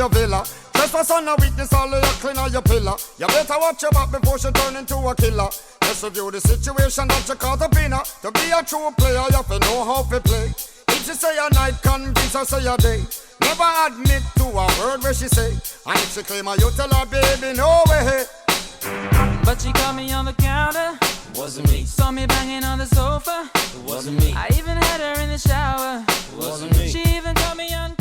your villa. Trespass on a weakness, all of your clean on your pillar. You better watch your back before she turn into a killer. Let's review the situation that you call the winner. To be a true player, you have to know how to play. If she say a night, convince her say a day. Never admit to a word where she say. And if she claim her, you tell her, baby, no way. But she caught me on the counter. It wasn't me. Saw me banging on the sofa. It wasn't me. I even had her in the shower. It wasn't me. She even caught me on